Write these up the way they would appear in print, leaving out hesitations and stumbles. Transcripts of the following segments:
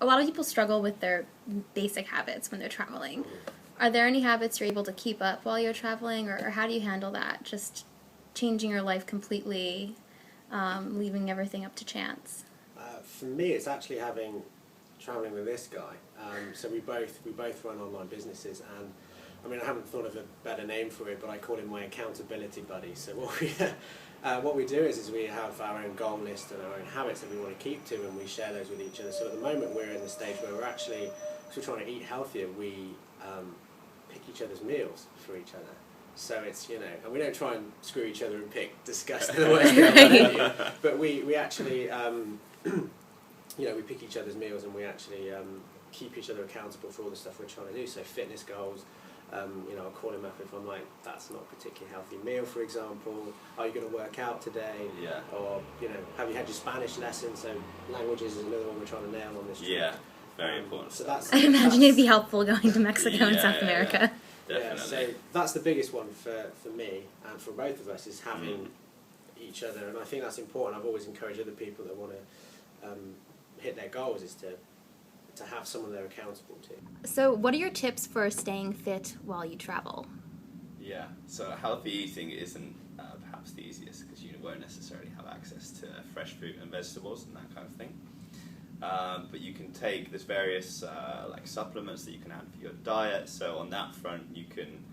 a lot of people struggle with their basic habits when they're traveling. Are there any habits you're able to keep up while you're traveling, or how do you handle that? Just changing your life completely, leaving everything up to chance? For me, it's actually traveling with this guy. So we both run online businesses, and I mean, I haven't thought of a better name for it, but I call him my accountability buddy. So what we do is we have our own goal list and our own habits that we want to keep to, and we share those with each other. So at the moment, we're in the stage where we're actually, because we're trying to eat healthier, we pick each other's meals for each other. So it's, and we don't try and screw each other and pick disgusting the worst thing on the menu, but we actually, we pick each other's meals, and we actually keep each other accountable for all the stuff we're trying to do. So fitness goals, I'll call him up if I'm like, that's not a particularly healthy meal, for example. Are you going to work out today? Yeah. Or, have you had your Spanish lesson? So languages is another one we're trying to nail on this trip. Yeah, very important. So that's, I imagine it'd be helpful going to Mexico and South America. Definitely. Yeah, so that's the biggest one for me and for both of us, is having each other, and I think that's important. I've always encouraged other people that want to hit their goals is to have someone they're accountable to. So what are your tips for staying fit while you travel? Yeah, so healthy eating isn't perhaps the easiest, because you won't necessarily have access to fresh fruit and vegetables and that kind of thing. But you can take, there's various like supplements that you can add for your diet. So on that front, you can,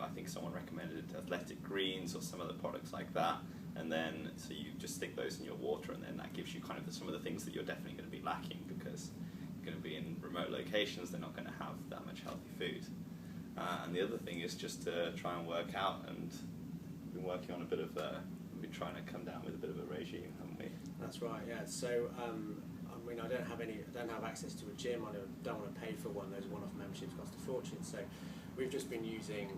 I think someone recommended Athletic Greens or some other products like that. And then, so you just stick those in your water, and then that gives you kind of some of the things that you're definitely going to be lacking, because you're going to be in remote locations, they're not going to have that much healthy food. And the other thing is just to try and work out, and we've been working on a bit of, we've been trying to come down with a bit of a regime, haven't we? That's right, yeah. So, I don't have access to a gym. I don't want to pay for one. Those one-off memberships cost a fortune. So we've just been using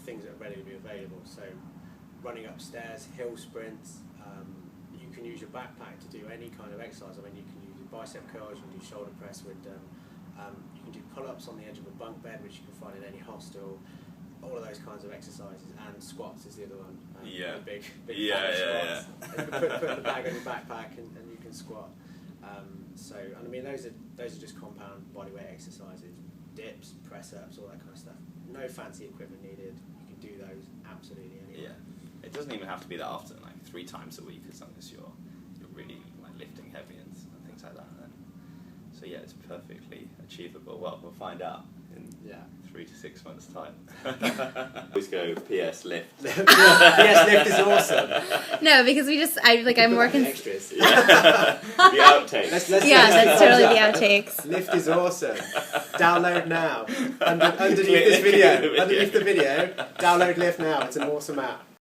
things that are ready to be available. So running upstairs, hill sprints. You can use your backpack to do any kind of exercise. I mean, you can use your bicep curls, you can do shoulder press with you can do pull-ups on the edge of a bunk bed, which you can find in any hostel. All of those kinds of exercises, and squats is the other one. Yeah. The big Yeah. squats. You can put the bag on your backpack and you can squat. And I mean, those are just compound bodyweight exercises, dips, press-ups, all that kind of stuff. No fancy equipment needed. You can do those absolutely anywhere. Yeah. It doesn't even have to be that often, like 3 times a week, as long as you're really like lifting heavy and things like that. And so yeah, it's perfectly achievable. Well, we'll find out in 3 to 6 months' time. Always go PS lift. PS lift is awesome. No, because I'm working. Extras. Yeah. The outtakes. Let's That's totally the outtakes. Lift is awesome. Download now. Underneath this video. Underneath the video, download Lift now. It's an awesome app.